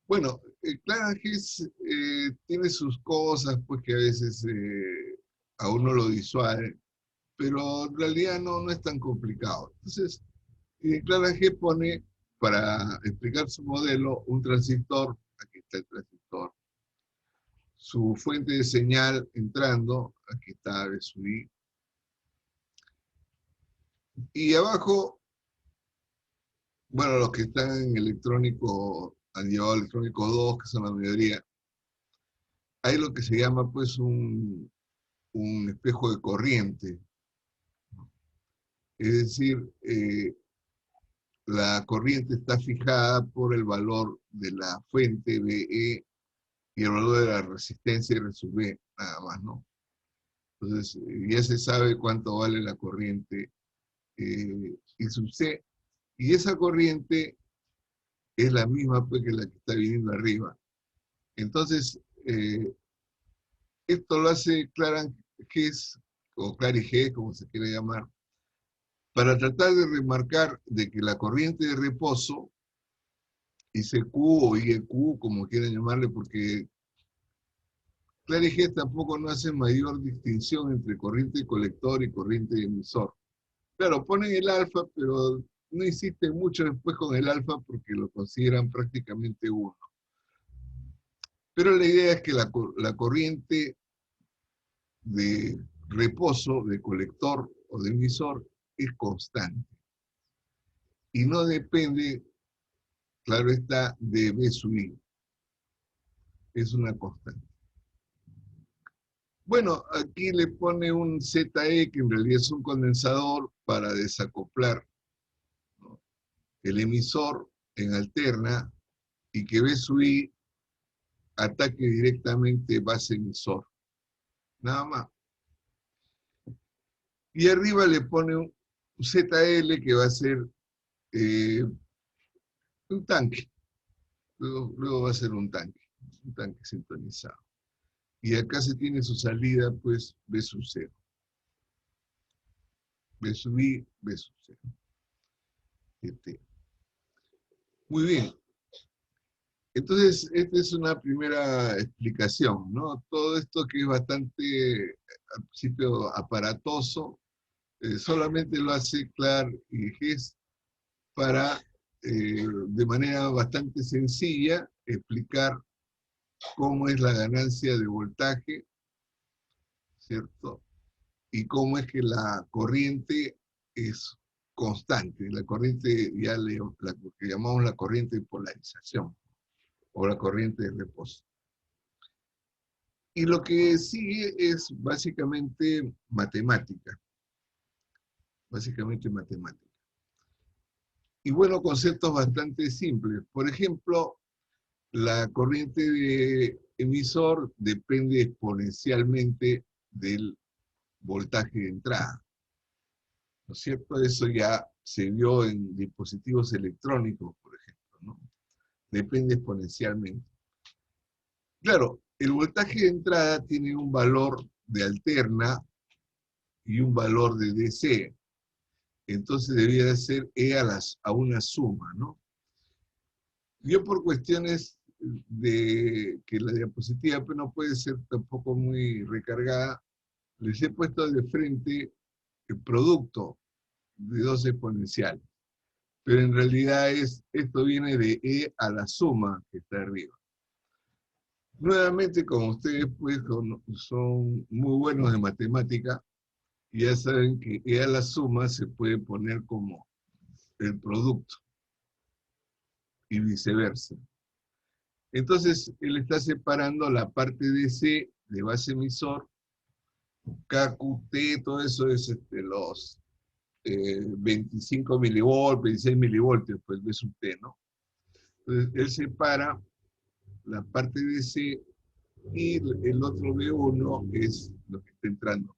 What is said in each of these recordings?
Bueno, Claranges tiene sus cosas, pues que a veces a uno lo disuade, pero en realidad no es tan complicado. Entonces, Claranges pone, para explicar su modelo, un transistor, aquí está el transistor, su fuente de señal entrando, aquí está VSUI, y abajo, bueno, los que están en electrónico, han llevado electrónico 2, que son la mayoría, hay lo que se llama pues un espejo de corriente. Es decir, la corriente está fijada por el valor de la fuente BE y el valor de la resistencia R sub B, nada más, ¿no? Entonces, ya se sabe cuánto vale la corriente I sub C, y esa corriente es la misma pues, que la que está viniendo arriba. Entonces, esto lo hace Claranges, o Clarige, como se quiere llamar, para tratar de remarcar de que la corriente de reposo, ICQ o IEQ, como quieran llamarle, porque Clarige tampoco no hace mayor distinción entre corriente de colector y corriente de emisor. Claro, ponen el alfa, pero no insisten mucho después con el alfa porque lo consideran prácticamente uno. Pero la idea es que la corriente de reposo, de colector o de emisor, es constante. Y no depende, claro está, de B sub I. Es una constante. Bueno, aquí le pone un ZE, que en realidad es un condensador para desacoplar, ¿no?, el emisor en alterna y que B sub I ataque directamente base emisor. Nada más. Y arriba le pone un ZL que va a ser eh, un tanque. Luego va a ser un tanque sintonizado. Y acá se tiene su salida, pues, B sub 0. B sub I, B sub 0. Muy bien. Entonces, esta es una primera explicación, ¿no? Todo esto que es bastante, al principio, aparatoso, solamente lo hace Clark y Hess para, de manera bastante sencilla, explicar cómo es la ganancia de voltaje, ¿cierto? Y cómo es que la corriente es constante. La corriente, la que llamamos la corriente de polarización o la corriente de reposo. Y lo que sigue es básicamente matemática. Básicamente matemática. Y bueno, conceptos bastante simples. Por ejemplo, la corriente de emisor depende exponencialmente del voltaje de entrada, ¿no es cierto? Eso ya se vio en dispositivos electrónicos, por ejemplo, ¿no? Depende exponencialmente. Claro, el voltaje de entrada tiene un valor de alterna y un valor de DC. Entonces debía de ser E a una suma, ¿no? Yo por cuestiones de que la diapositiva pues, no puede ser tampoco muy recargada, les he puesto de frente el producto de dos exponenciales. Pero en realidad esto viene de E a la suma que está arriba. Nuevamente, como ustedes pues, son muy buenos de matemática, ya saben que E a la suma se puede poner como el producto y viceversa. Entonces, él está separando la parte de C de base emisor, KQT, todo eso es los 25 milivoltios, 26 milivoltios, pues ves un T, ¿no? Entonces, él separa la parte de C y el otro B1 es lo que está entrando.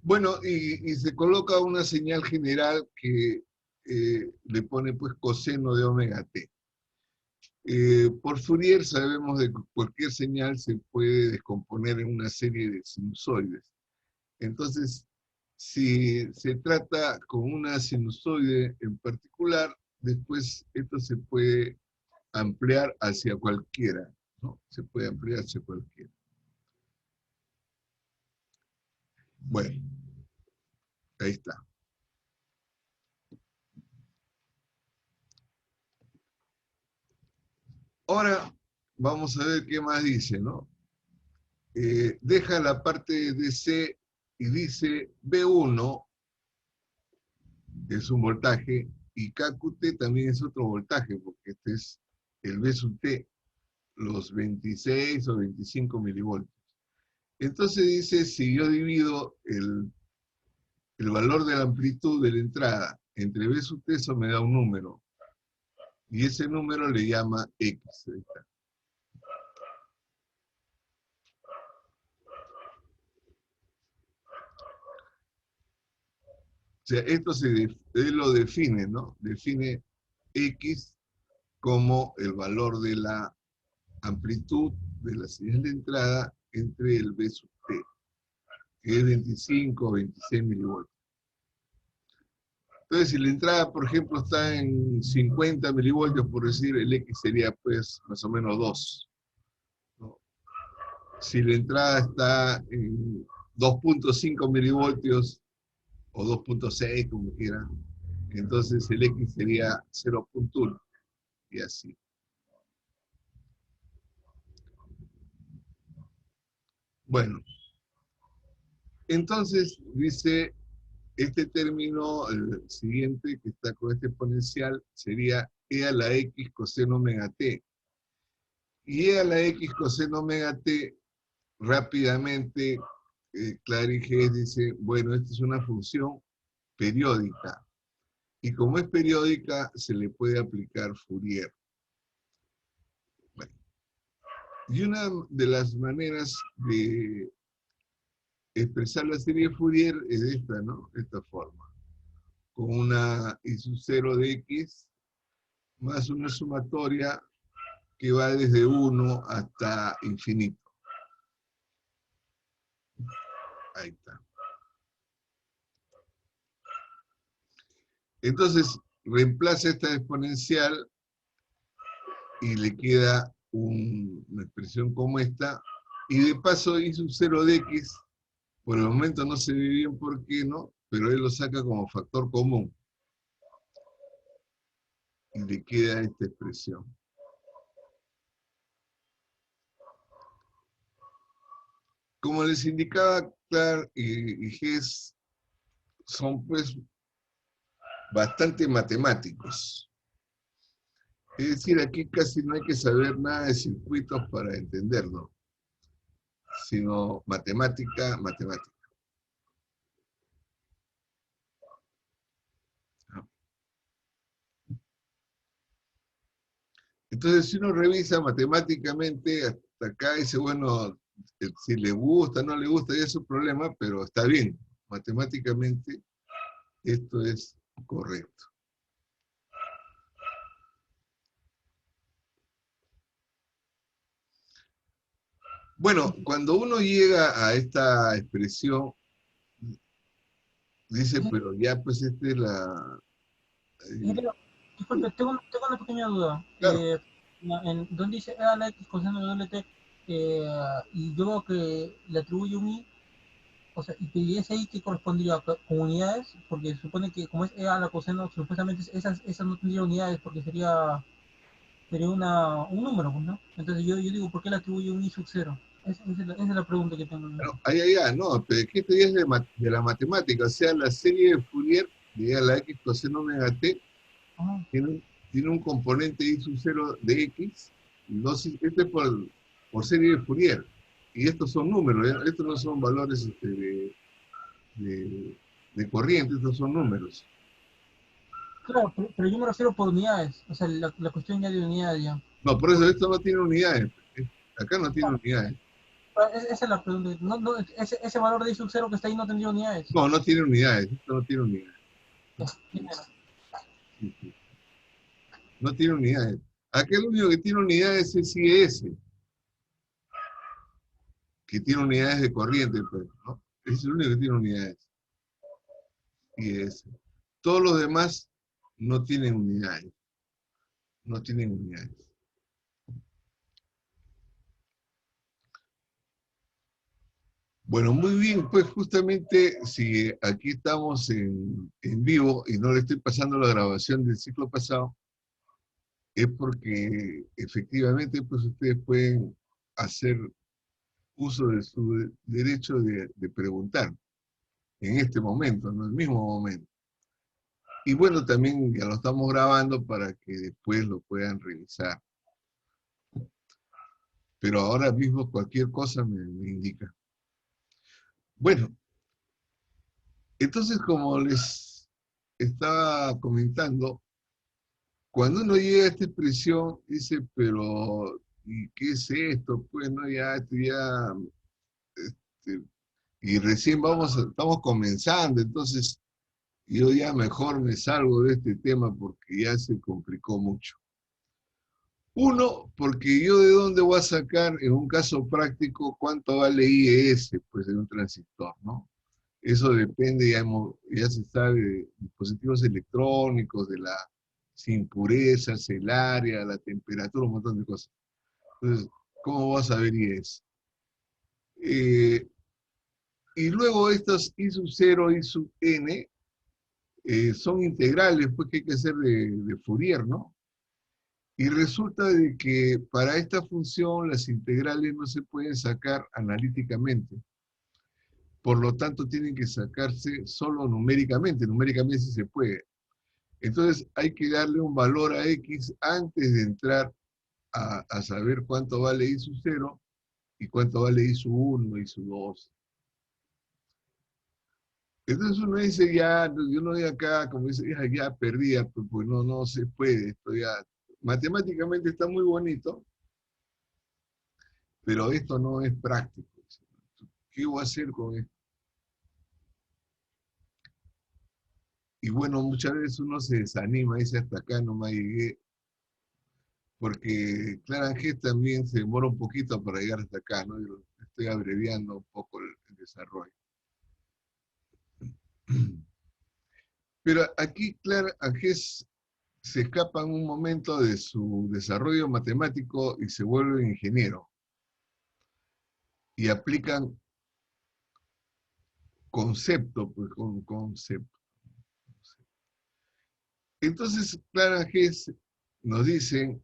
Bueno, y se coloca una señal general que le pone pues coseno de omega t. Por Fourier sabemos de que cualquier señal se puede descomponer en una serie de sinusoides. Entonces, si se trata con una sinusoide en particular, después esto se puede ampliar hacia cualquiera, ¿no? Se puede ampliar hacia cualquiera. Bueno, ahí está. Ahora vamos a ver qué más dice, ¿no? Deja la parte de C y dice B1 es un voltaje y KQT también es otro voltaje, porque este es el B sub T, los 26 o 25 milivoltios. Entonces dice, si yo divido el valor de la amplitud de la entrada entre B sub T, eso me da un número. Y ese número le llama X. Ahí está. O sea, esto él lo define, ¿no? Define X como el valor de la amplitud de la señal de entrada entre el B sub T, que es 25 o 26 milivoltios. Entonces, si la entrada, por ejemplo, está en 50 milivoltios, por decir, el X sería, pues, más o menos 2. ¿No? Si la entrada está en 2.5 milivoltios, o 2.6, como quieran, entonces el X sería 0.1, y así. Bueno, entonces dice, este término, el siguiente que está con este exponencial, sería E a la X coseno omega T. Y E a la X coseno omega T, rápidamente, Clary dice, bueno, esta es una función periódica. Y como es periódica, se le puede aplicar Fourier. Bueno, y una de las maneras de expresar la serie de Fourier es esta, ¿no? De esta forma. Con una I sub 0 de X más una sumatoria que va desde 1 hasta infinito. Ahí está. Entonces, reemplaza esta exponencial y le queda una expresión como esta. Y de paso, I sub 0 de X, por el momento no se ve bien por qué, ¿no? Pero él lo saca como factor común. Y le queda esta expresión. Como les indicaba, Clark y Hess son pues bastante matemáticos. Es decir, aquí casi no hay que saber nada de circuitos para entenderlo, sino matemática, matemática. Entonces, si uno revisa matemáticamente, hasta acá dice, bueno, si le gusta, no le gusta, ya es su problema, pero está bien. Matemáticamente, esto es correcto. Bueno, cuando uno llega a esta expresión, dice, pero ya pues esta es la... Pero, disculpe, tengo una pequeña duda. Claro, Donde dice A a la X coseno de doble T, y yo veo que le atribuye un I, o sea, y ese I que correspondería con unidades, porque se supone que como es E a la coseno, supuestamente esas no tendría unidades, porque sería un número, pues, ¿no? Entonces yo digo, ¿por qué le atribuye un I sub 0? Esa es la pregunta que tengo. bueno, ahí, no, pero es que esto ya es de la matemática, o sea, la serie de Fourier de a la X coseno omega T Ajá. tiene un componente I sub 0 de X, no, este es por serie de Fourier, y estos son números, ¿eh? Estos no son valores de corriente, estos son números. Claro, pero yo me refiero por unidades, o sea, la cuestión ya de unidades ya. No, por eso esto no tiene unidades, acá no tiene unidades. Esa es la pregunta. No, ese valor de I sub 0 que está ahí no tendría unidades. No, no tiene unidades, esto no tiene unidades. Sí, sí. No tiene unidades. Acá el único que tiene unidades es IS, que tiene unidades de corriente, pues, ¿no? Es el único que tiene unidades. IS. Todos los demás no tienen unidades. No tienen unidades. Bueno, muy bien, pues justamente si aquí estamos en vivo y no le estoy pasando la grabación del ciclo pasado, es porque efectivamente pues ustedes pueden hacer uso de su derecho de preguntar en este momento, en el mismo momento. Y bueno, también ya lo estamos grabando para que después lo puedan revisar. Pero ahora mismo cualquier cosa me indica. Bueno, entonces como les estaba comentando, cuando uno llega a esta expresión, dice, pero ¿y qué es esto? Pues no, ya, esto ya, este, y recién estamos comenzando, entonces yo ya mejor me salgo de este tema porque ya se complicó mucho. Uno, porque yo de dónde voy a sacar, en un caso práctico, cuánto vale IES, pues en un transistor, ¿no? Eso depende, ya se sabe, de dispositivos electrónicos, de las impurezas, el área, la temperatura, un montón de cosas. Entonces, ¿cómo vas a ver IES? Y luego estos I sub 0, I sub n, son integrales, pues que hay que hacer de Fourier, ¿no? Y resulta de que para esta función las integrales no se pueden sacar analíticamente. Por lo tanto, tienen que sacarse solo numéricamente. Numéricamente sí se puede. Entonces, hay que darle un valor a X antes de entrar a saber cuánto vale I sub 0 y cuánto vale I sub 1, I sub 2. Entonces uno dice, ya, yo no voy acá, como dice, ya perdía, pues no se puede. Esto ya, matemáticamente está muy bonito, pero esto no es práctico. ¿Qué voy a hacer con esto? Y bueno, muchas veces uno se desanima, dice, hasta acá nomás llegué, porque Clarangé también se demora un poquito para llegar hasta acá, ¿no? Yo estoy abreviando un poco el desarrollo. Pero aquí Clarangé se escapa en un momento de su desarrollo matemático y se vuelve ingeniero. Y aplican concepto, pues con concepto. Entonces, Clarangé nos dicen,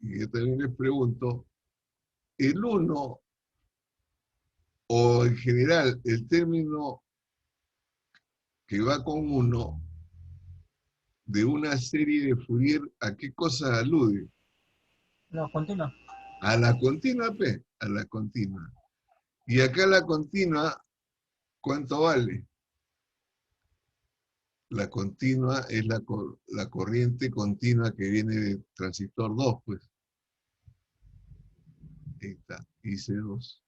y yo también les pregunto, el 1 o en general el término que va con 1 de una serie de Fourier, ¿a qué cosa alude? No, continúa. A la continua, P, a la continua. Y acá la continua, ¿cuánto vale? La continua es la corriente continua que viene de transistor 2, pues. Ahí está, IC2.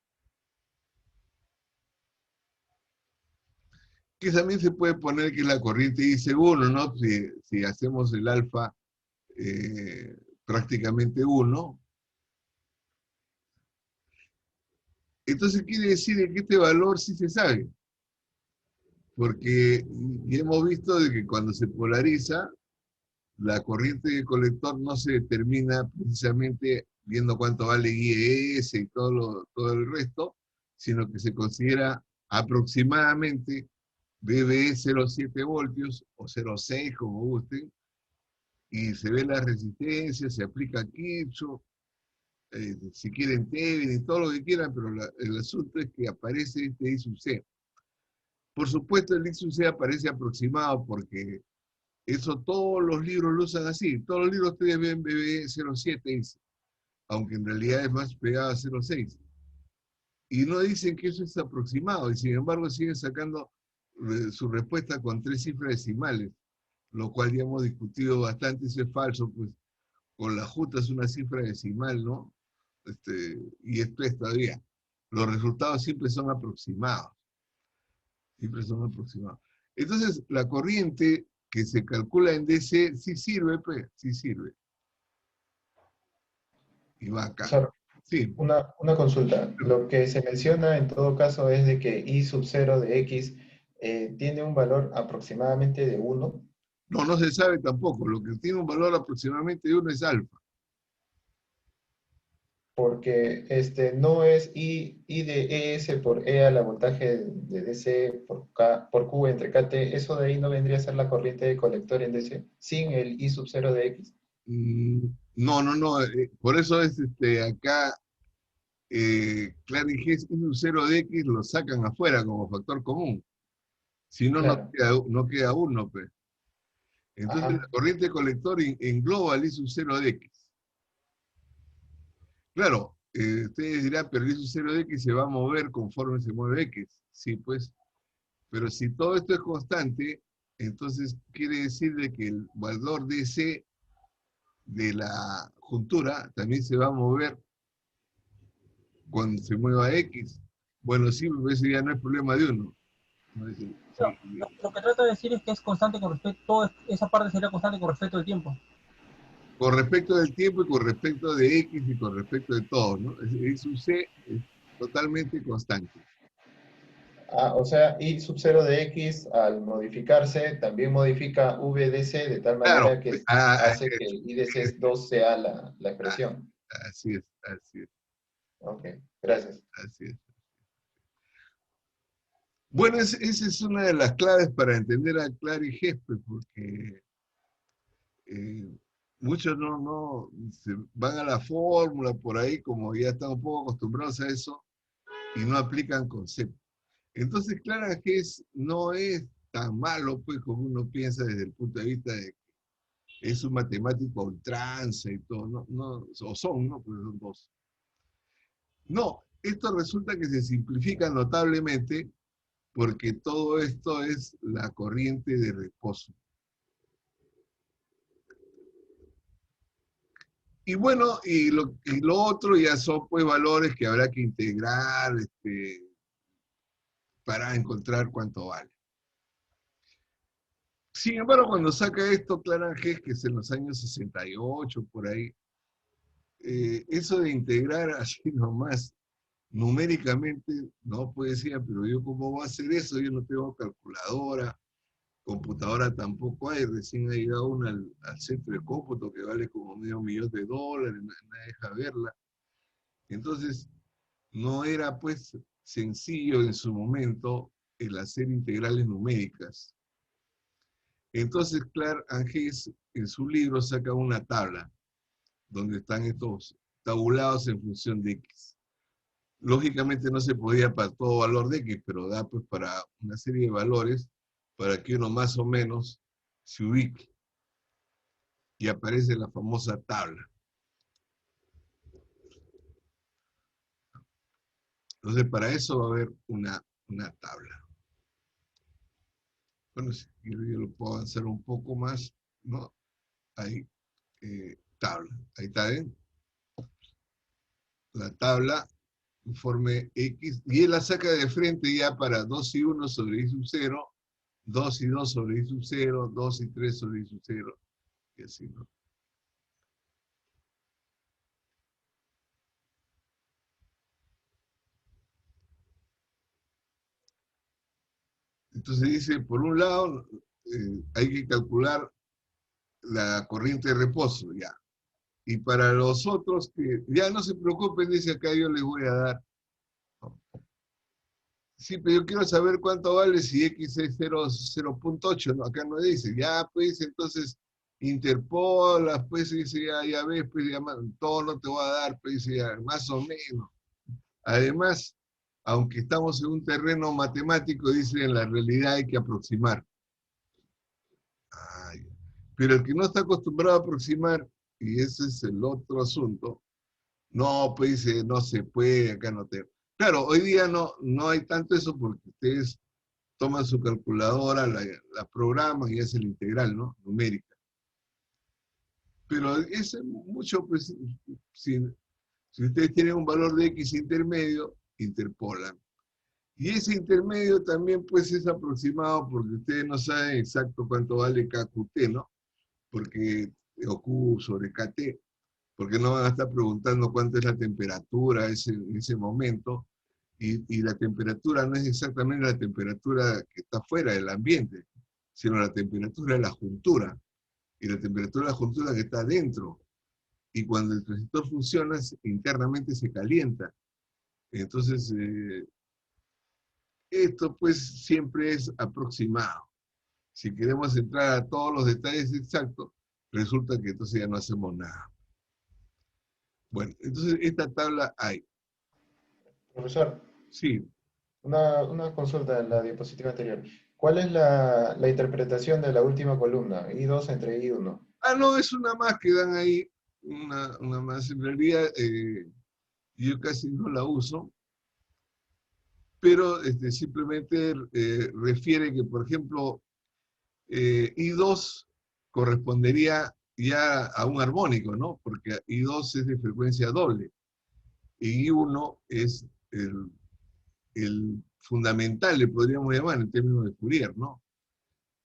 Que también se puede poner que es la corriente IC1, ¿no? Si hacemos el alfa prácticamente 1. Entonces quiere decir que este valor sí se sabe. Porque ya hemos visto de que cuando se polariza, la corriente del colector no se determina precisamente viendo cuánto vale IES y todo el resto, sino que se considera aproximadamente BBE 0,7 voltios o 0,6 como gusten, y se ve la resistencia, se aplica Kirchhoff, si quieren Tevin y todo lo que quieran, pero el asunto es que aparece este I sub C. Por supuesto, el I sub C aparece aproximado porque eso todos los libros lo usan así. Todos los libros ustedes ven BBE 0,7, dice, aunque en realidad es más pegado a 0,6. Y no dicen que eso es aproximado, y sin embargo siguen sacando su respuesta con 3 cifras decimales, lo cual ya hemos discutido bastante, eso es falso, pues con la justa es una cifra decimal, ¿no? Y esto es todavía. Los resultados siempre son aproximados. Siempre son aproximados. Entonces, la corriente que se calcula en DC sí sirve, pues, sí sirve. Y va acá. Profesor, Sí. una consulta. Lo que se menciona en todo caso es de que I sub 0 de X tiene un valor aproximadamente de 1. No, no se sabe tampoco. Lo que tiene un valor aproximadamente de 1 es alfa. Porque no es I de ES por E a la voltaje de DC por, K, por Q entre KT, eso de ahí no vendría a ser la corriente de colector en DC, sin el I sub 0 de X. No, no, no. Por eso es acá, Clark Hess un 0 de X lo sacan afuera como factor común. Si no, Claro, no queda uno, pues. Entonces la ajá, corriente colector engloba el I sub 0 de X. Claro, ustedes dirán, pero el I sub 0 de X se va a mover conforme se mueve X. Sí, pues. Pero si todo esto es constante, entonces quiere decir de que el valor DC de la juntura también se va a mover cuando se mueva X. Bueno, sí, pues ese ya no es problema de uno. ¿No? No, lo que trato de decir es que es constante con respecto, esa parte sería constante con respecto al tiempo. Con respecto del tiempo y con respecto de X y con respecto de todo, ¿no? I sub C es totalmente constante. ah, o sea, I sub 0 de X al modificarse también modifica VDC de tal Claro, manera que ah, hace que el IDC 2 sea la ah, expresión. así es, así es, Ok, gracias. así es. Bueno, esa es una de las claves para entender a Clark y Hesper, porque muchos no se van a la fórmula por ahí, como ya están un poco acostumbrados a eso, y no aplican conceptos. Entonces, Clark Hess no es tan malo, pues, como uno piensa desde el punto de vista de que es un matemático a ultranza y todo, no, o son, ¿no? Pues son dos. No, esto resulta que se simplifica notablemente porque todo esto es la corriente de reposo. Y bueno, y lo otro ya son pues valores que habrá que integrar para encontrar cuánto vale. Sin embargo, cuando saca esto Clark Hess, que es en los años 68, por ahí, eso de integrar así nomás, numéricamente, no puede decir, pero yo cómo voy a hacer eso, yo no tengo calculadora, computadora tampoco hay, recién ha llegado una al centro de cómputo que vale como $500,000, nadie deja verla. Entonces, no era pues sencillo en su momento el hacer integrales numéricas. Entonces, Clark Hess en su libro saca una tabla donde están estos tabulados en función de X. Lógicamente no se podía para todo valor de X, pero da pues para una serie de valores para que uno más o menos se ubique. Y aparece la famosa tabla. Entonces, para eso va a haber una tabla. Bueno, si yo lo puedo avanzar un poco más, ¿no? Ahí, tabla. Ahí está bien. La tabla, informe X, y él la saca de frente ya para 2 y 1 sobre I sub 0, 2 y 2 sobre I sub 0, 2 y 3 sobre I sub 0, y así, ¿no? Entonces dice, por un lado, hay que calcular la corriente de reposo, ya. Y para los otros, que ya no se preocupen, dice acá yo les voy a dar. Sí, pero yo quiero saber cuánto vale si X es 0.8, ¿no? Acá no dice. Ya, pues, entonces, interpolas, pues, dice, ya ves, pues, ya, todo no te va a dar, pues, dice, ya, más o menos. Además, aunque estamos en un terreno matemático, dice, en la realidad hay que aproximar. Ay, pero el que no está acostumbrado a aproximar, y ese es el otro asunto, no, pues dice, no se puede, acá no te... Claro, hoy día no hay tanto eso porque ustedes toman su calculadora, la programan y hacen la integral, ¿no? Numérica. Pero es mucho, pues, si ustedes tienen un valor de X intermedio, interpolan. Y ese intermedio también, pues, es aproximado porque ustedes no saben exacto cuánto vale KQT, ¿no? Porque, o Q sobre KT, porque no van a estar preguntando cuánto es la temperatura en ese momento, y la temperatura no es exactamente la temperatura que está fuera del ambiente, sino la temperatura de la juntura. Y la temperatura de la juntura que está dentro. Y cuando el transistor funciona, internamente se calienta. Entonces, esto pues siempre es aproximado. Si queremos entrar a todos los detalles exactos, resulta que entonces ya no hacemos nada. Bueno, entonces esta tabla hay. Profesor, Sí. una consulta en la diapositiva anterior. ¿Cuál es la interpretación de la última columna? I2 entre I1. Ah, no, es una más que dan ahí. Una más. En realidad, yo casi no la uso. Pero simplemente refiere que, por ejemplo, I2 correspondería ya a un armónico, ¿no? Porque I2 es de frecuencia doble. Y I1 es el fundamental, le podríamos llamar en términos de Fourier, ¿no?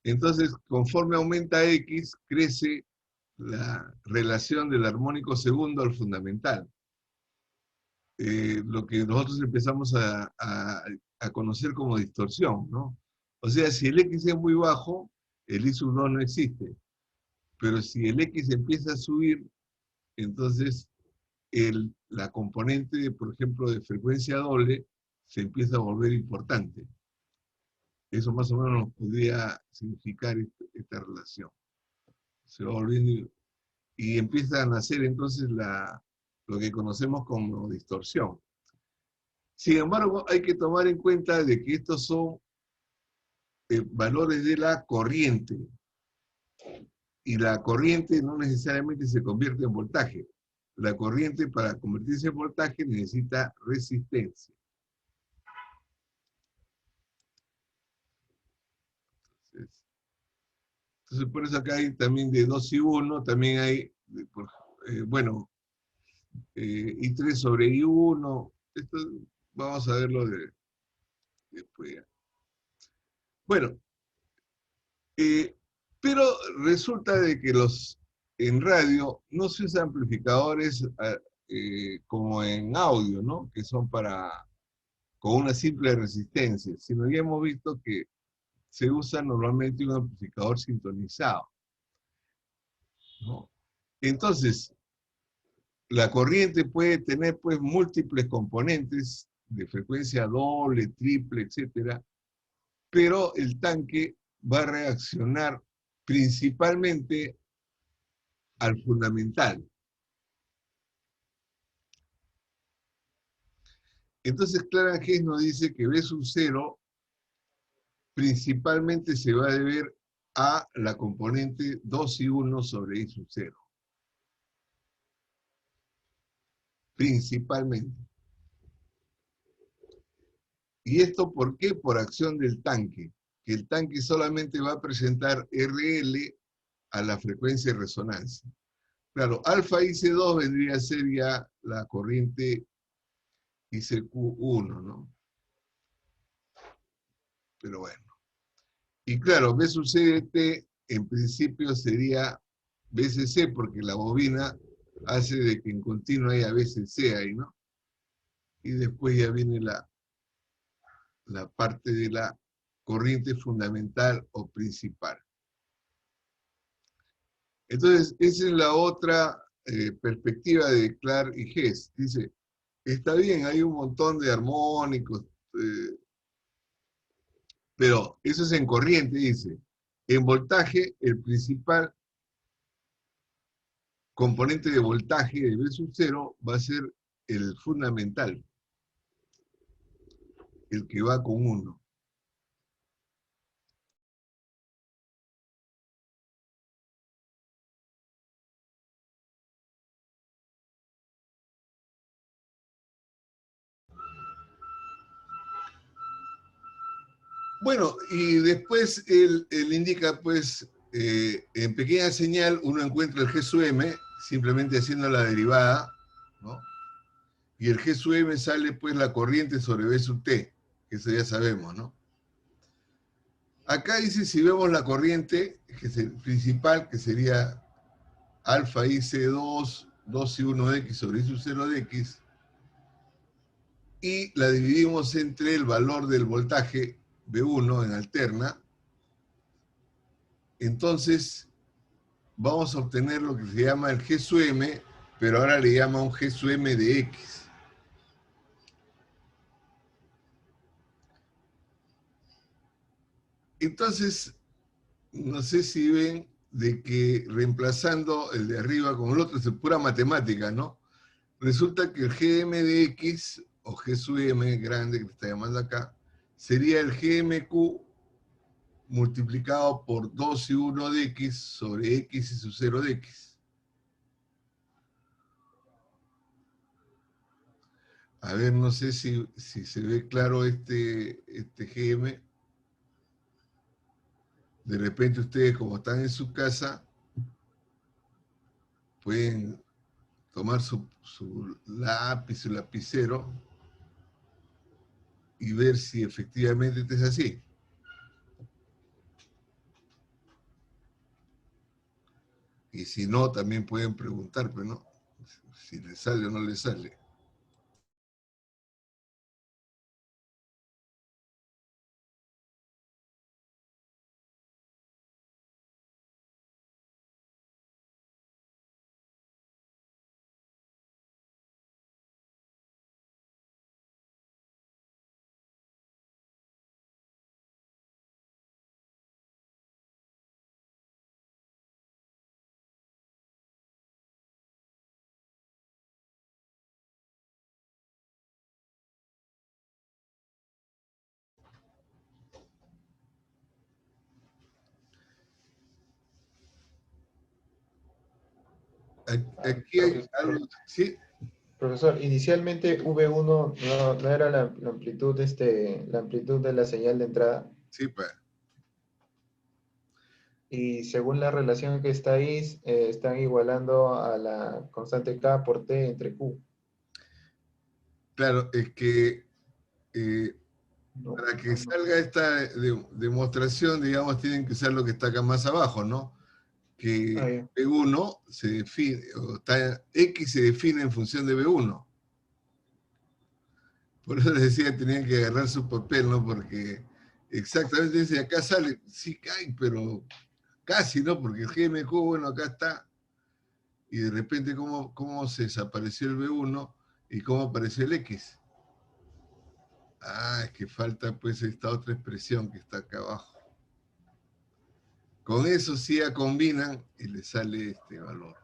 Entonces, conforme aumenta X, crece la relación del armónico segundo al fundamental. Lo que nosotros empezamos a conocer como distorsión, ¿no? O sea, si el X es muy bajo, el I sub 2 no existe. Pero si el X empieza a subir, entonces la componente, por ejemplo, de frecuencia doble, se empieza a volver importante. Eso más o menos nos podría significar esta relación. Se va volviendo y empieza a nacer entonces lo que conocemos como distorsión. Sin embargo, hay que tomar en cuenta de que estos son valores de la corriente. Y la corriente no necesariamente se convierte en voltaje. La corriente, para convertirse en voltaje, necesita resistencia. Entonces, por eso acá hay también de 2 y 1, también hay, bueno, I3 sobre I1. Esto vamos a verlo después. Bueno, pero resulta de que en radio no se usan amplificadores como en audio, ¿no? Que son con una simple resistencia, sino ya hemos visto que se usa normalmente un amplificador sintonizado, ¿no? Entonces, la corriente puede tener pues múltiples componentes de frecuencia doble, triple, etcétera, pero el tanque va a reaccionar principalmente al fundamental. Entonces Clarence Hess nos dice que B sub 0 principalmente se va a deber a la componente 2 y 1 sobre I sub 0. Principalmente. ¿Y esto por qué? Por acción del tanque. Que el tanque solamente va a presentar RL a la frecuencia de resonancia. Claro, alfa IC2 vendría a ser ya la corriente ICQ1, ¿no? Pero bueno. Y claro, B sub CDT en principio sería BCC porque la bobina hace de que en continuo haya BCC ahí, ¿no? Y después ya viene la parte de la corriente fundamental o principal. Entonces, esa es la otra perspectiva de Clark y Hess. Dice, está bien, hay un montón de armónicos, pero eso es en corriente, dice. En voltaje, el principal componente de voltaje de B sub 0 va a ser el fundamental, el que va con 1. Bueno, y después él indica, pues, en pequeña señal uno encuentra el G sub M, simplemente haciendo la derivada, ¿no? Y el G sub M sale, pues, la corriente sobre B sub T, que eso ya sabemos, ¿no? Acá dice, si vemos la corriente, que es el principal, que sería alfa IC2, 2 y 1 de X sobre I sub 0 de X, y la dividimos entre el valor del voltaje B1 en alterna, entonces vamos a obtener lo que se llama el G sub m, pero ahora le llama un G sub m de X. Entonces, no sé si ven de que reemplazando el de arriba con el otro es pura matemática, ¿no? Resulta que el Gm de X, o G sub m grande que te está llamando acá, sería el GMQ multiplicado por 2 y 1 de X sobre X y su 0 de X. A ver, no sé si se ve claro este GM. De repente ustedes, como están en su casa, pueden tomar su lápiz, su lapicero, y ver si efectivamente es así. Y si no, también pueden preguntar, pero no, si le sale o no le sale. Aquí hay algo, ¿sí? Profesor, inicialmente V1 no era la amplitud, la amplitud de la señal de entrada. Sí, pues. Y según la relación que está ahí, están igualando a la constante K por T entre Q. Claro, es que No, para que no. salga esta demostración, digamos, tienen que usar lo que está acá más abajo, ¿no? Ah, Que ya. B1 se define, X se define en función de B1. Por eso les decía que tenían que agarrar su papel, ¿no? Porque exactamente dice, acá sale, sí cae, pero casi, ¿no? Porque el GMQ, bueno, acá está, y de repente cómo se desapareció el B1 y cómo apareció el X. Ah, es que falta pues esta otra expresión que está acá abajo. Con eso sí ya combinan y le sale este valor.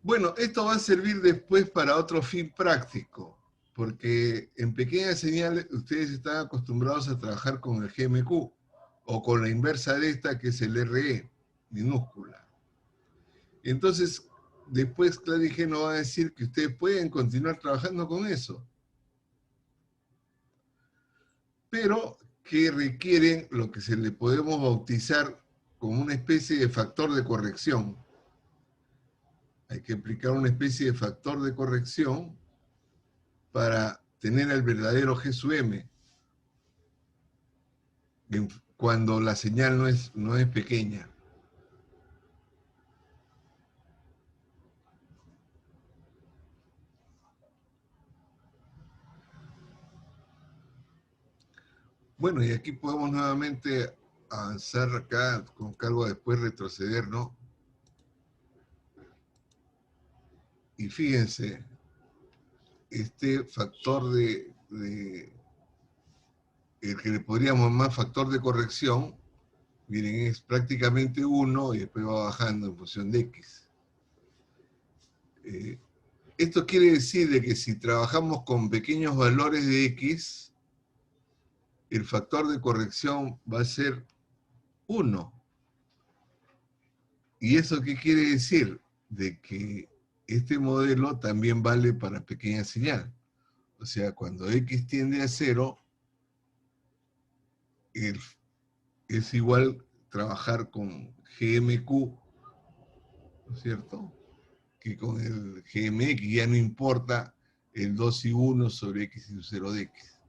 Bueno, esto va a servir después para otro fin práctico, porque en pequeñas señales ustedes están acostumbrados a trabajar con el GMQ o con la inversa de esta, que es el RE, minúscula. Entonces, después Clarín nos va a decir que ustedes pueden continuar trabajando con eso, pero que requieren lo que se le podemos bautizar como una especie de factor de corrección. Hay que aplicar una especie de factor de corrección para tener el verdadero G sub m, cuando la señal no es pequeña. Bueno, y aquí podemos nuevamente avanzar acá con cargo a después retroceder, ¿no? Y fíjense, este factor el que le podríamos llamar factor de corrección, miren, es prácticamente 1 y después va bajando en función de X. Esto quiere decir de que si trabajamos con pequeños valores de X, el factor de corrección va a ser 1. ¿Y eso qué quiere decir? De que este modelo también vale para pequeña señal. O sea, cuando X tiende a 0, es igual trabajar con GMQ, ¿no es cierto? Que con el GMX ya no importa el 2 y 1 sobre X y su 0 de X.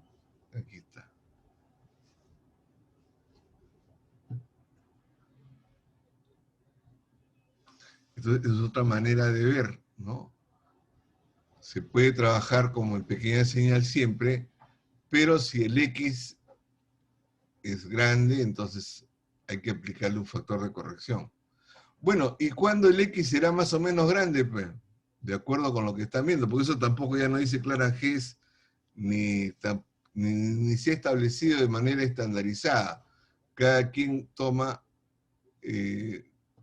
Aquí está. Entonces, es otra manera de ver, ¿no? Se puede trabajar como en pequeña señal siempre, pero si el X es grande, entonces hay que aplicarle un factor de corrección. Bueno, ¿y cuándo el X será más o menos grande? Pues, de acuerdo con lo que están viendo, porque eso tampoco ya no dice Clara Hess, ni se ha establecido de manera estandarizada. Cada quien toma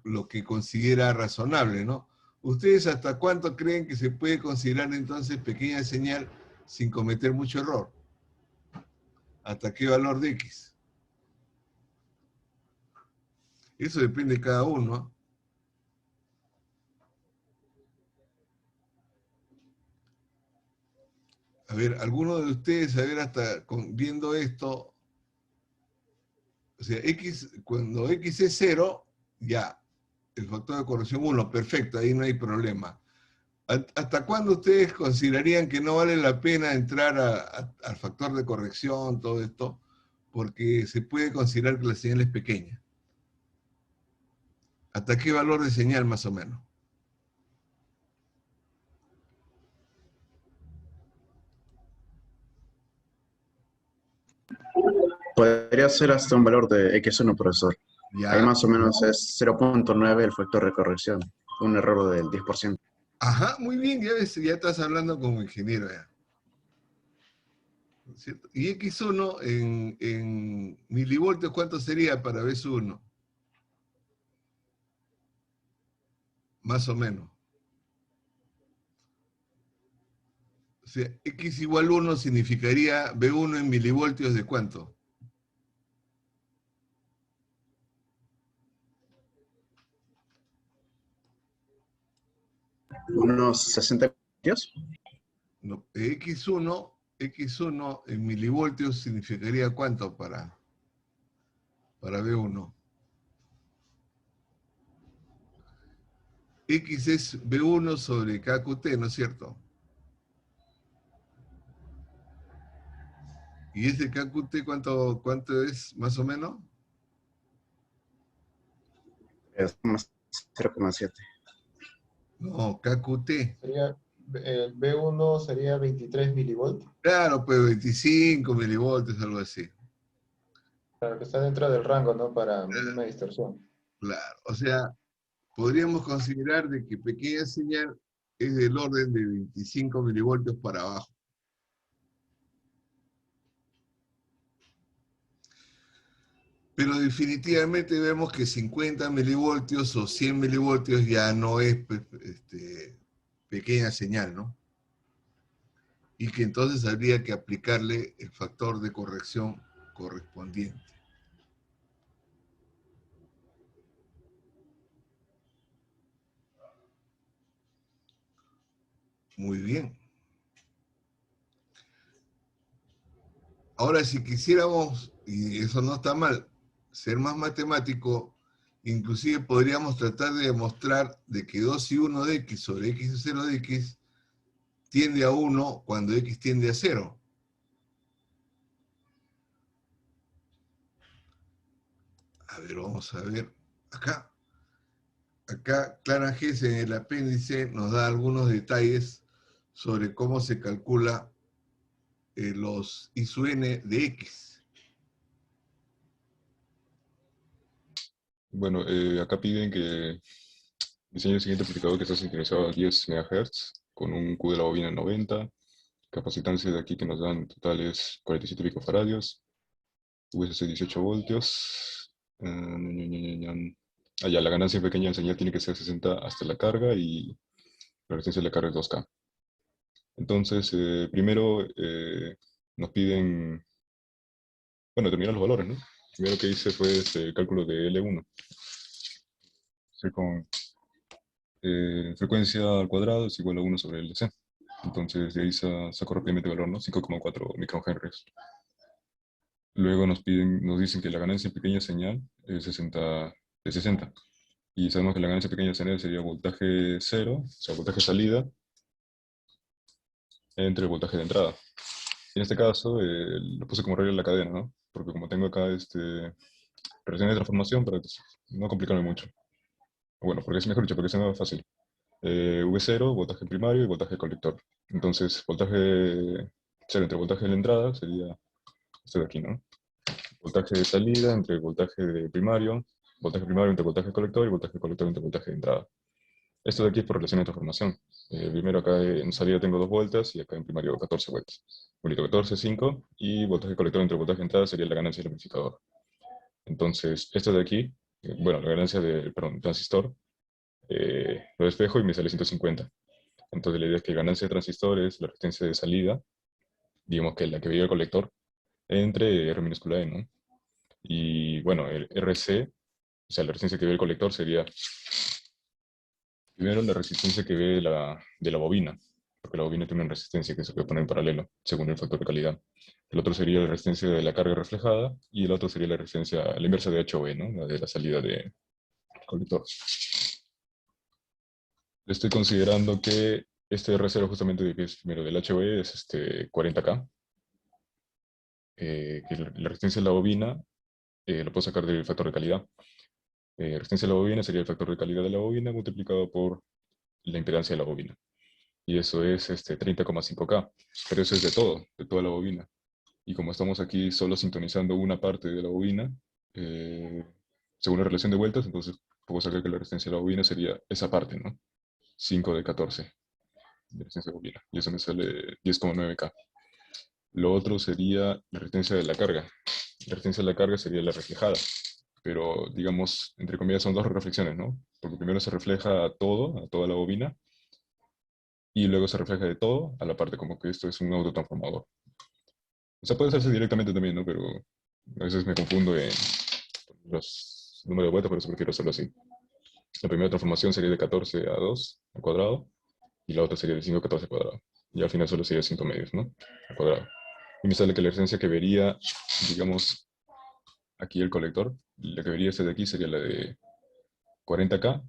lo que considera razonable, ¿no? ¿Ustedes hasta cuánto creen que se puede considerar entonces pequeña señal sin cometer mucho error? ¿Hasta qué valor de X? Eso depende de cada uno, ¿no? A ver, alguno de ustedes, a ver, hasta viendo esto, o sea, X, cuando X es 0, ya, el factor de corrección 1, perfecto, ahí no hay problema. ¿Hasta cuándo ustedes considerarían que no vale la pena entrar al factor de corrección, todo esto? Porque se puede considerar que la señal es pequeña. ¿Hasta qué valor de señal más o menos? Podría ser hasta un valor de X1, profesor. Ahí Ya. más o menos es 0.9 el factor de corrección, un error del 10%. Ajá, muy bien, ya ves, ya estás hablando como ingeniero ya. ¿Cierto? Y X1 en milivoltios, ¿cuánto sería para B1? Más o menos. O sea, X igual 1 significaría B1 en milivoltios de ¿cuánto? ¿Unos 60 voltios? No, X1 en milivoltios significaría ¿cuánto para B1? X es B1 sobre KQT, ¿no es cierto? ¿Y ese KQT cuánto es más o menos? Es más 0,7. No, KQT. Sería, el B1 sería 23 milivoltios. Claro, pues 25 milivoltios, algo así. Claro, que está dentro del rango, ¿no? Para mínima distorsión. Claro, o sea, podríamos considerar de que pequeña señal es del orden de 25 milivoltios para abajo. Pero definitivamente vemos que 50 milivoltios o 100 milivoltios ya no es pequeña señal, ¿no? Y que entonces habría que aplicarle el factor de corrección correspondiente. Muy bien. Ahora, si quisiéramos, y eso no está mal, ser más matemático, inclusive podríamos tratar de demostrar de que 2 y 1 de x sobre x y 0 de x tiende a 1 cuando x tiende a 0. A ver, vamos a ver. Acá Clara Hess en el apéndice nos da algunos detalles sobre cómo se calcula los I sub n de x. Bueno, acá piden que diseñe el siguiente amplificador que está sincronizado a 10 MHz con un Q de la bobina 90, capacitancia de aquí que nos dan total es 47 picofaradios, USC 18 voltios, ya, la ganancia pequeña de señal tiene que ser 60 hasta la carga y la resistencia de la carga es 2K. Entonces, primero nos piden, bueno, determinar los valores, ¿no? Primero que hice fue el cálculo de L1. Estoy con frecuencia al cuadrado es igual a 1 sobre LC. Entonces, de ahí saco rápidamente el valor, ¿no? 5,4 microhenries. Luego nos dicen que la ganancia en pequeña señal es 60. Y sabemos que la ganancia pequeña señal sería voltaje 0, o sea, voltaje salida, entre el voltaje de entrada. En este caso, lo puse como regla en la cadena, ¿no? Porque como tengo acá relaciones de transformación, para no complicarme mucho. Bueno, porque es mejor dicho, porque es más fácil. V0, voltaje primario y voltaje colector. Entonces, voltaje 0 entre voltaje de la entrada sería esto de aquí, ¿no? Voltaje de salida entre voltaje de voltaje primario entre voltaje colector y voltaje colector entre voltaje de entrada. Esto de aquí es por relación de transformación. Primero acá en salida tengo 2 vueltas y acá en primario 14 vueltas. Bonito, 14, 5 y voltaje colector entre voltaje de entrada sería la ganancia del amplificador. Entonces, esto de aquí, bueno, la ganancia del transistor, lo despejo y me sale 150. Entonces la idea es que la ganancia de transistor es la resistencia de salida, digamos que la que veía el colector, entre R minúscula E, ¿no? Y bueno, el RC, o sea, la resistencia que ve el colector sería primero la resistencia que ve de la bobina, porque la bobina tiene una resistencia que se puede poner en paralelo, según el factor de calidad. El otro sería la resistencia de la carga reflejada, y el otro sería la resistencia, la inversa de HV, ¿no? La de la salida del colector. Estoy considerando que este R0 justamente que es primero del HV es 40K, que la resistencia de la bobina lo puedo sacar del factor de calidad. Resistencia de la bobina sería el factor de calidad de la bobina multiplicado por la impedancia de la bobina. Y eso es 30,5K. Pero eso es de toda la bobina. Y como estamos aquí solo sintonizando una parte de la bobina, según la relación de vueltas, entonces puedo sacar que la resistencia de la bobina sería esa parte, ¿no? 5 de 14 de resistencia de bobina. Y eso me sale 10,9K. Lo otro sería la resistencia de la carga. La resistencia de la carga sería la reflejada. Pero, digamos, entre comillas, son 2 reflexiones, ¿no? Porque primero se refleja a toda la bobina, y luego se refleja de todo a la parte, como que esto es un autotransformador. O sea, puede hacerse directamente también, ¿no? Pero a veces me confundo en los números de vueltas, por eso prefiero hacerlo así. La primera transformación sería de 14 a 2 al cuadrado, y la otra sería de 5 a 14 al cuadrado. Y al final solo sería 5 medios, ¿no? Al cuadrado. Y me sale que la resistencia que vería, digamos, aquí el colector, la que vería este de aquí sería la de 40K,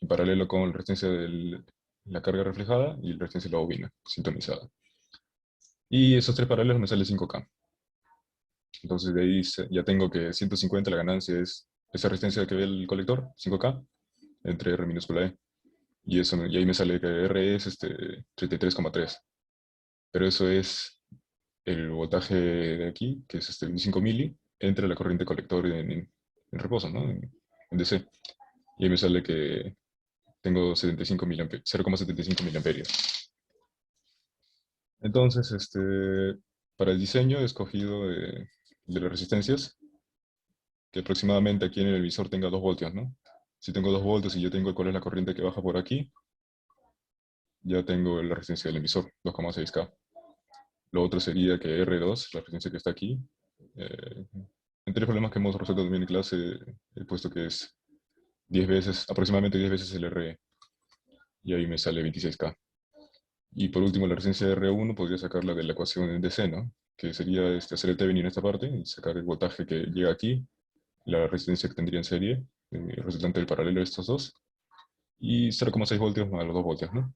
en paralelo con la resistencia de la carga reflejada y la resistencia de la bobina, sintonizada. Y esos 3 paralelos me sale 5K. Entonces de ahí ya tengo que 150 la ganancia es esa resistencia que ve el colector, 5K, entre R minúscula E. Y ahí me sale que R es 33,3. Pero eso es el voltaje de aquí, que es 25 mili, entre la corriente colector en reposo, ¿no? En DC. Y ahí me sale que tengo 75 miliamperios, 0,75 miliamperios. Entonces, para el diseño he escogido de las resistencias, que aproximadamente aquí en el visor tenga 2 voltios, ¿no? Si tengo 2 voltios y yo tengo cuál es la corriente que baja por aquí, ya tengo la resistencia del emisor, 2,6K. Lo otro sería que R2, la resistencia que está aquí, entre los problemas que hemos resuelto también en clase, he puesto que es 10 veces, aproximadamente 10 veces el RE, y ahí me sale 26K. Y por último, la resistencia de R1 podría sacarla de la ecuación en DC, ¿no? Que sería hacer el Thevenin en esta parte y sacar el voltaje que llega aquí, la resistencia que tendría en serie, resultante del paralelo de estos dos, y 0,6 voltios más los 2 voltios, ¿no?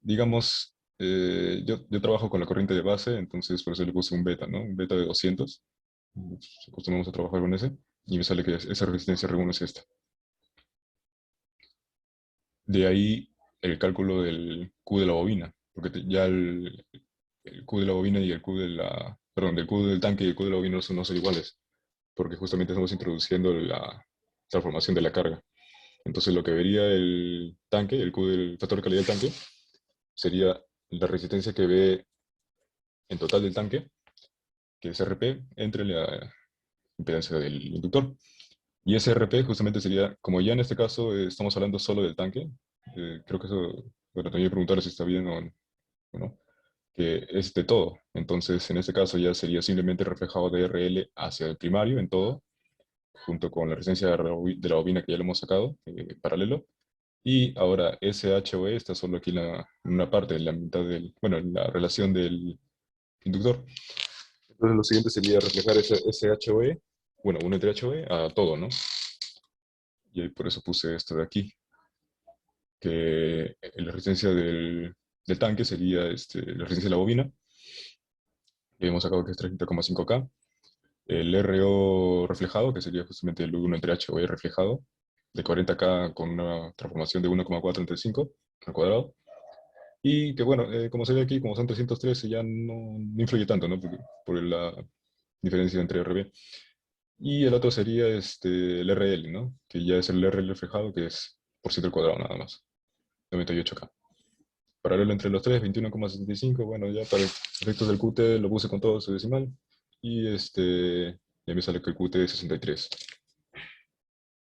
Digamos, yo trabajo con la corriente de base, entonces por eso le puse un beta, ¿no? Un beta de 200. Acostumbramos a trabajar con ese, y me sale que esa resistencia R1 es esta. De ahí el cálculo del Q de la bobina, porque ya el Q de la bobina y el Q de la, perdón, del Q del tanque y el Q de la bobina no son iguales, porque justamente estamos introduciendo la transformación de la carga. Entonces lo que vería el tanque, el Q del factor de calidad del tanque, sería la resistencia que ve en total del tanque, que es RP, entre la impedancia del inductor. Y ese RP justamente sería, como ya en este caso estamos hablando solo del tanque, creo que eso, bueno, también preguntar si está bien o no, que es de todo. Entonces, en este caso ya sería simplemente reflejado de RL hacia el primario en todo, junto con la resistencia de la bobina que ya lo hemos sacado, paralelo. Y ahora SHOE está solo aquí en una parte, en la mitad del, bueno, en la relación del inductor. Entonces lo siguiente sería reflejar ese SHOE, bueno, 1 entre HOE a todo, ¿no? Y ahí por eso puse esto de aquí, que la resistencia del tanque sería la resistencia de la bobina, que hemos sacado que es 30,5K. El RO reflejado, que sería justamente el 1 entre HOE reflejado, de 40K con una transformación de 1,4 entre 5 al cuadrado. Y que bueno, como se ve aquí, como son 313, ya no influye tanto, ¿no? Por la diferencia entre RB. Y el otro sería el RL, ¿no? Que ya es el RL reflejado, que es por 7 al cuadrado nada más, 98K. Paralelo entre los tres, 21,75, bueno, ya para efectos del QT lo puse con todo su decimal. Y ya me sale que el QT es 63.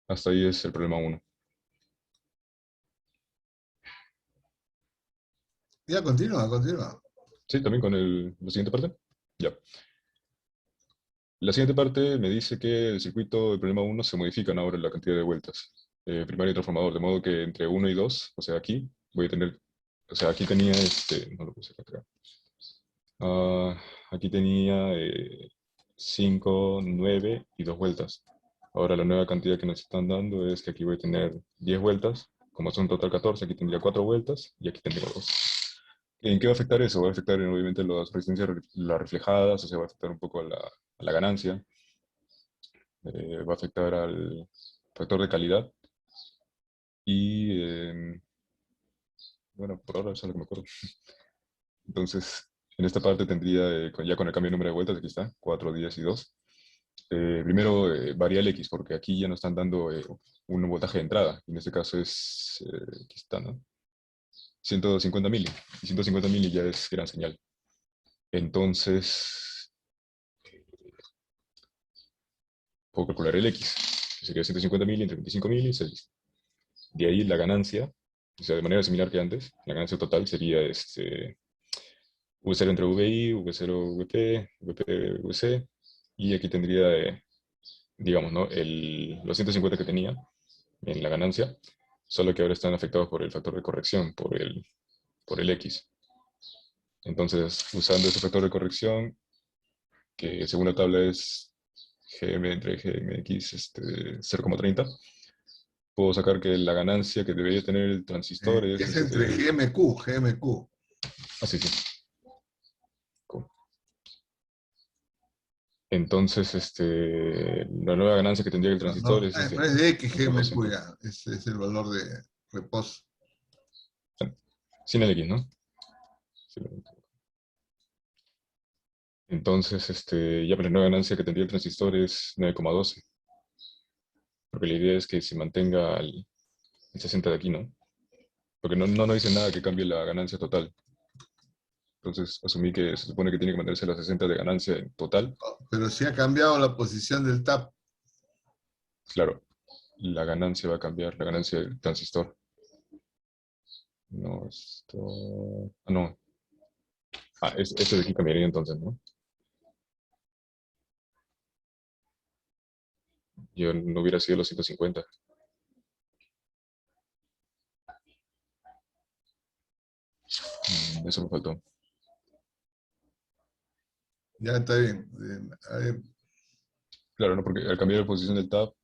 Hasta ahí es el problema 1. Ya, continúa, continúa. Sí, también con la siguiente parte. Ya. La siguiente parte me dice que el circuito del problema 1 se modifican ahora la cantidad de vueltas. Primario y transformador, de modo que entre 1 y 2, o sea, aquí voy a tener, o sea, aquí tenía no lo puse acá, creo. Aquí tenía 5, 9 y 2 vueltas. Ahora la nueva cantidad que nos están dando es que aquí voy a tener 10 vueltas. Como son total 14, aquí tendría 4 vueltas y aquí tendría 2. ¿En qué va a afectar eso? Va a afectar obviamente las resistencias, las reflejadas, o sea, va a afectar un poco a la ganancia. Va a afectar al factor de calidad. Y bueno, por ahora eso es lo que me acuerdo. Entonces, en esta parte tendría, ya con el cambio de número de vueltas, aquí está, 4, 10 y 2. Primero varía el X, porque aquí ya nos están dando un voltaje de entrada. Y en este caso es, aquí está, ¿no? 150 mili. Y 150 mili ya es gran señal. Entonces, puedo calcular el X, que sería 150 mili entre 25 mili y 6. De ahí la ganancia, o sea, de manera similar que antes, la ganancia total sería V0 entre VI, V0 VP, VP VC, y aquí tendría, digamos, ¿no? Los 150 que tenía en la ganancia, solo que ahora están afectados por el factor de corrección, por el X. Entonces, usando ese factor de corrección, que según la tabla es GM entre GMX 0,30, puedo sacar que la ganancia que debería tener el transistor es... Es entre GMQ. Ah, sí, sí. Cool. Entonces, la nueva ganancia que tendría el transistor No, es... no es de X entre GMQ 200. ya, es el valor de reposo. Sin el X, ¿no? Sí. Entonces, ya la nueva ganancia que tendría el transistor es 9,12. Porque la idea es que se mantenga el 60 de aquí, ¿no? Porque no dice nada que cambie la ganancia total. Entonces, asumí que se supone que tiene que mantenerse la 60 de ganancia en total. Pero si ha cambiado la posición del TAP. Claro, la ganancia va a cambiar, la ganancia del transistor. No, esto... Ah, no. Este de aquí cambiaría entonces, ¿no? Yo no hubiera sido los 150. Eso me faltó. Ya está bien. A ver, Claro, ¿no? Porque al cambiar la posición del tab,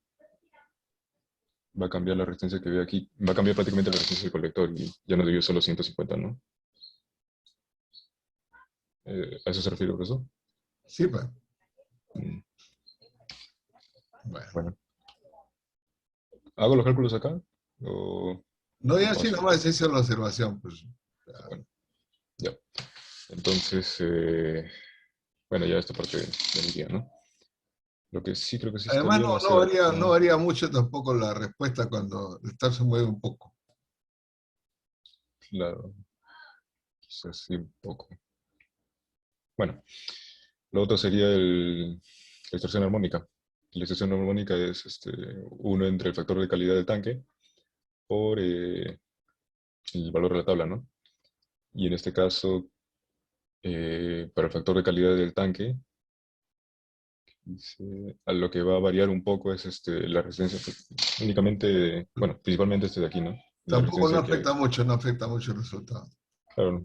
va a cambiar la resistencia que ve aquí. Va a cambiar prácticamente la resistencia del colector y ya no debió solo 150, ¿no? ¿A eso se refiere por eso? sí, pues. Mm, Bueno. Bueno. ¿Hago los cálculos acá? ¿O No, ya sí, paso? nomás esa es la observación, pues. Bueno, ya. Entonces, bueno, ya esta parte de mi guía, ¿no? Lo que sí creo que sí está Además, bien no hacer varía, no acá, varía mucho tampoco la respuesta cuando el TAP se mueve un poco. claro, quizás sí un poco. Bueno, lo otro sería la distorsión armónica. La distorsión armónica es 1 entre el factor de calidad del tanque por el valor de la tabla, ¿no? Y en este caso, para el factor de calidad del tanque, a lo que va a variar un poco es la resistencia, pues, únicamente, bueno, principalmente este de aquí, ¿no? La Tampoco no resistencia que, afecta mucho, no afecta mucho el resultado. claro,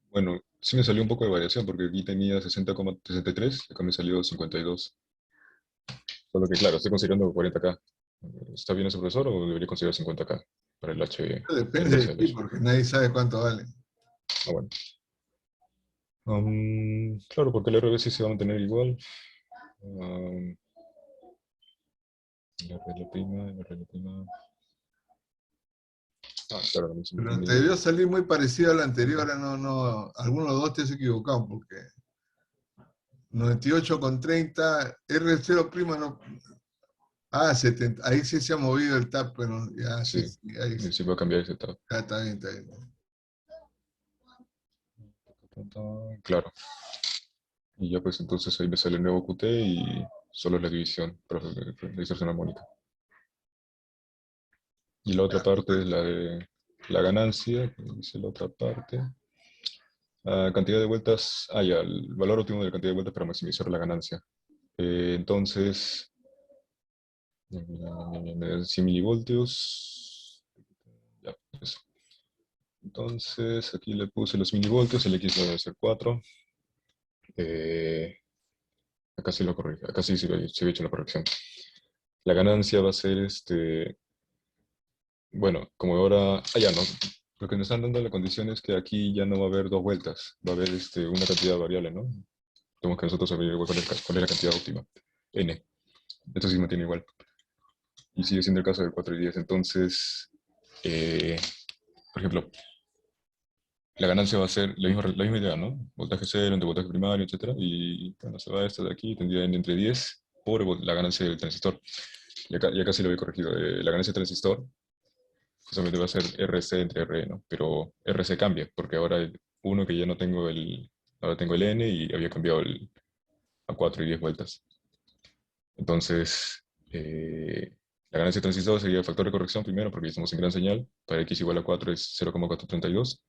bueno, sí me salió un poco de variación, porque aquí tenía 60,63, acá me salió 52. Solo que, claro, estoy considerando 40K. ¿Está bien ese profesor o debería considerar 50K para el el Depende de inverso del ti, H? porque nadie sabe cuánto vale. Ah, bueno. Claro, porque el RB sí se va a mantener igual. La regla prima. Ah, claro, también se me Pero te tiene- debió salir muy parecido al anterior, ahora no, algunos dos te has equivocado, porque 98,30, R0' no, 70, ahí sí se ha movido el tap, pero ya, sí, Sí, sí, ahí sí, sí voy a cambiar ese tab. ya está bien, está bien. Claro. Y ya pues entonces ahí me sale el nuevo QT y solo la división, pero la distorsión armónica. Y la otra Ya, parte es perfecto. la de la ganancia, que dice la otra parte. Cantidad de vueltas, ya, el valor óptimo de la cantidad de vueltas para maximizar la ganancia. Entonces, 100 milivoltios. Ya, eso. Entonces, aquí le puse los milivoltios, el X debe ser 4. Eh, acá sí lo corrige, acá sí se había hecho la corrección. La ganancia va a ser bueno, como ahora, ya no. Lo que nos están dando la condición es que aquí ya no va a haber dos vueltas, va a haber una cantidad variable, ¿no? Tenemos que nosotros saber cuál es la cantidad óptima, n. Esto sí se mantiene igual. Y sigue siendo el caso del 4 y 10. Entonces, eh, por ejemplo, la ganancia va a ser la misma idea, ¿no? Voltaje cero entre voltaje primario, etcétera. Y bueno, se va esta de aquí, tendría n entre 10 por la ganancia del transistor. Y acá sí lo había corregido. La ganancia del transistor justamente va a ser RC entre RE, ¿no? Pero RC cambia, porque ahora uno que ya no tengo ahora tengo el N y había cambiado a 4 y 10 vueltas. Entonces, la ganancia de transistor sería el factor de corrección primero, porque estamos en gran señal. Para x igual a 4 es 0,432.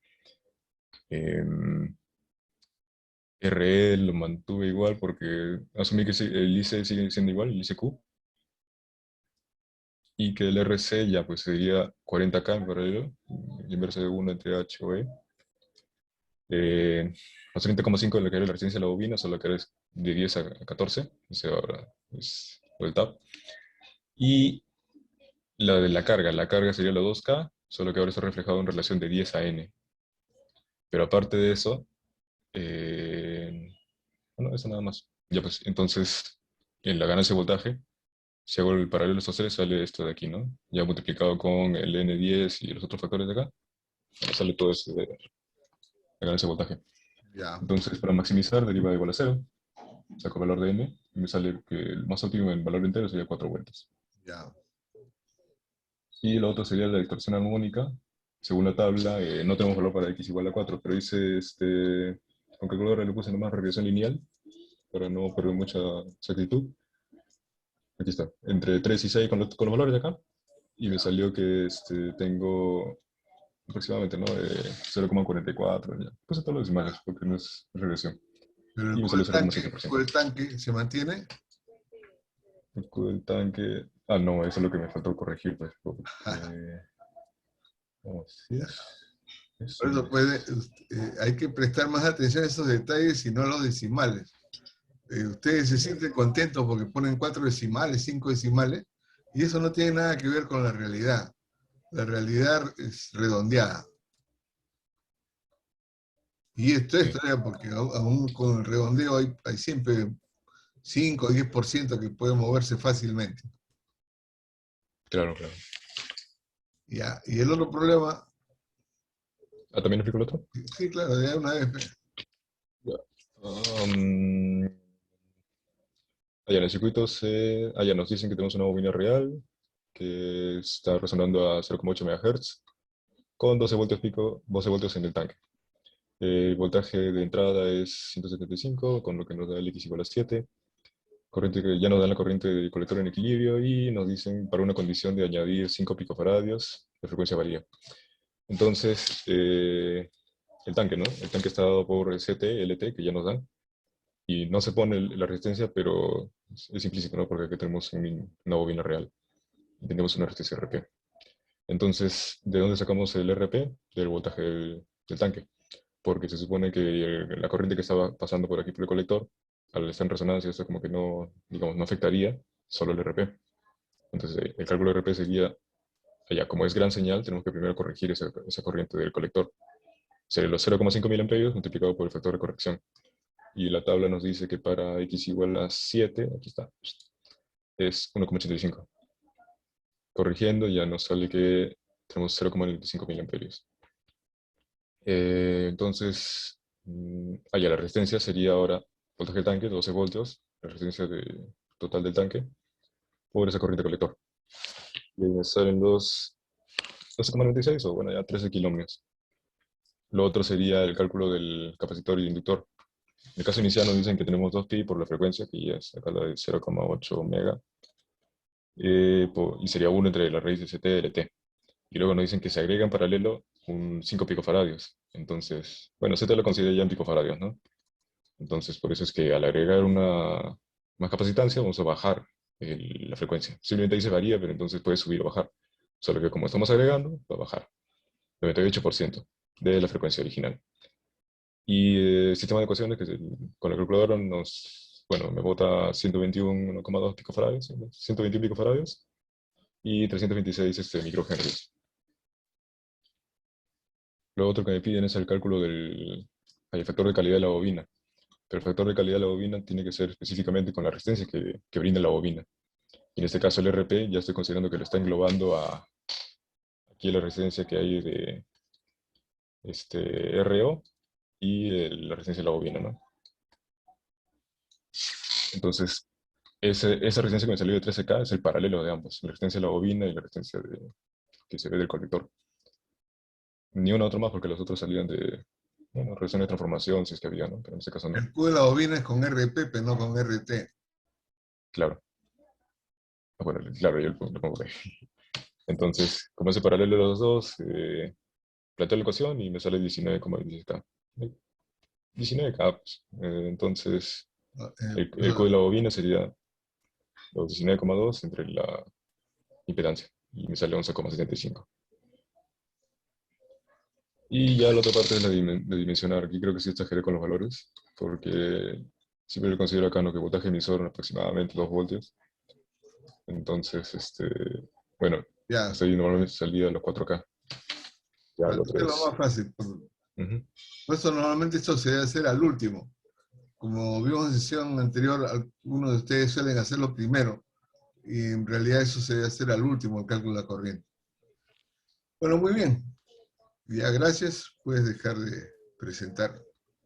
RE lo mantuve igual porque asumí que el IC sigue siendo igual, el ICQ, y que el RC ya pues sería 40K en paralelo, el inverso de 1 entre H o E. Los 30,5 le quería la resistencia a la bobina, solo que es de 10 a 14, o sea, ahora es el tap. Y la carga sería la 2K, solo que ahora está reflejado en relación de 10 a N. Pero aparte de eso, bueno, eso nada más. Ya pues, entonces, en la ganancia de voltaje, si hago el paralelo de estos tres, sale esto de aquí, ¿no? Ya multiplicado con el N10 y los otros factores de acá, sale todo eso de la ganancia de voltaje. Ya, Entonces, para maximizar, deriva igual a 0, saco el valor de N, y me sale que el más óptimo en valor entero sería 4 vueltas. ya. Y lo otro sería la distorsión armónica. Según la tabla, no tenemos valor para x igual a 4, pero dice, con calculadora le puse nomás regresión lineal, para no perder mucha exactitud. Aquí está, entre 3 y 6 con los valores de acá, y me salió que tengo aproximadamente, ¿no? 0,44, ya. Puse todos los decimales, porque no es regresión. Pero Y me salió el 0,7%. Q del tanque se mantiene. El escudo del tanque. Ah, no, eso es lo que me faltó corregir, pues. Porque, así es. Por Eso eso es. hay que prestar más atención a esos detalles y no a los decimales. Ustedes se sienten contentos porque ponen 4 decimales, 5 decimales, y eso no tiene nada que ver con la realidad. La realidad es redondeada. Y esto es Sí, todavía porque aún con el redondeo hay siempre 5 o 10% que puede moverse fácilmente. claro, claro. Ya. Y el otro problema, Ah, ¿también explico el otro? sí, claro, ya una vez. Ya. En el circuito ya nos dicen que tenemos una bobina real que está resonando a 0,8 MHz con 12 voltios pico, 12 voltios en el tanque. El voltaje de entrada es 175, con lo que nos da el X igual a 7. Corriente que ya nos dan la corriente del colector en equilibrio y nos dicen para una condición de añadir 5 picofaradios, la frecuencia varía. Entonces, el tanque, ¿no? El tanque está dado por CT, LT, que ya nos dan, y no se pone la resistencia, pero es implícito, ¿no? Porque aquí tenemos una bobina real y tenemos una resistencia RP. Entonces, ¿de dónde sacamos el RP? Del voltaje del tanque. Porque se supone que la corriente que estaba pasando por aquí por el colector, al estar en resonancia, esto como que no, digamos, no afectaría solo el RP. Entonces, el cálculo de RP sería, como es gran señal, tenemos que primero corregir esa corriente del colector. Sería los 0,5 miliamperios multiplicado por el factor de corrección. Y la tabla nos dice que para x igual a 7, aquí está, es 1,85. Corrigiendo ya nos sale que tenemos 0,95 miliamperios. Entonces, la resistencia sería ahora voltaje del tanque, 12 voltios, la resistencia total del tanque, por esa corriente colector. Y ahí me salen los 12,96 o bueno, ya 13 kilómetros. Lo otro sería el cálculo del capacitor y inductor. En el caso inicial nos dicen que tenemos 2pi por la frecuencia, que ya es acá la de 0,8 mega, y sería 1 entre la raíz de CT y LT. Y luego nos dicen que se agrega en paralelo un 5 picofaradios. Entonces, bueno, Z lo considera ya en picofaradios, ¿no? Entonces, por eso es que al agregar una más capacitancia, vamos a bajar la frecuencia. Simplemente ahí se varía, pero entonces puede subir o bajar. Solo que como estamos agregando, va a bajar. 98% de la frecuencia original. Y el sistema de ecuaciones, con la calculadora bueno, me bota 121,2 picofaradios, 121 picofaradios y 326 microhenrios. Lo otro que me piden es el cálculo del factor de calidad de la bobina. Pero el factor de calidad de la bobina tiene que ser específicamente con la resistencia que brinda la bobina. Y en este caso el RP ya estoy considerando que lo está englobando aquí la resistencia que hay de RO y la resistencia de la bobina, ¿no? Entonces, esa resistencia que me salió de 13K es el paralelo de ambos, la resistencia de la bobina y la resistencia que se ve del colector. Ni una otra más porque los otros salían de, bueno, resistencia de transformación, si es que había, ¿no? Pero en este caso no. El Q de la bobina es con RP, pero no con RT. Claro. Bueno, claro, yo lo pongo ahí. Entonces, como es el paralelo de los dos, planteo la ecuación y me sale 19,16K. 19K, pues. Entonces, el Q de la bobina sería los 19,2 entre la impedancia. Y me sale 11,75. Y ya la otra parte es la de dimensionar. Aquí creo que sí exageré con los valores, porque siempre le considero acá, ¿no?, que voltaje emisor aproximadamente 2 voltios. Entonces, bueno, Ya, hasta ahí normalmente salía los 4K. Ya lo esto otro es lo es... más fácil. Ujú. Por eso normalmente esto se debe hacer al último. Como vimos en sesión anterior, algunos de ustedes suelen hacerlo primero. Y en realidad eso se debe hacer al último, el cálculo de la corriente. Bueno, muy bien. Ya, gracias. Puedes dejar de presentar.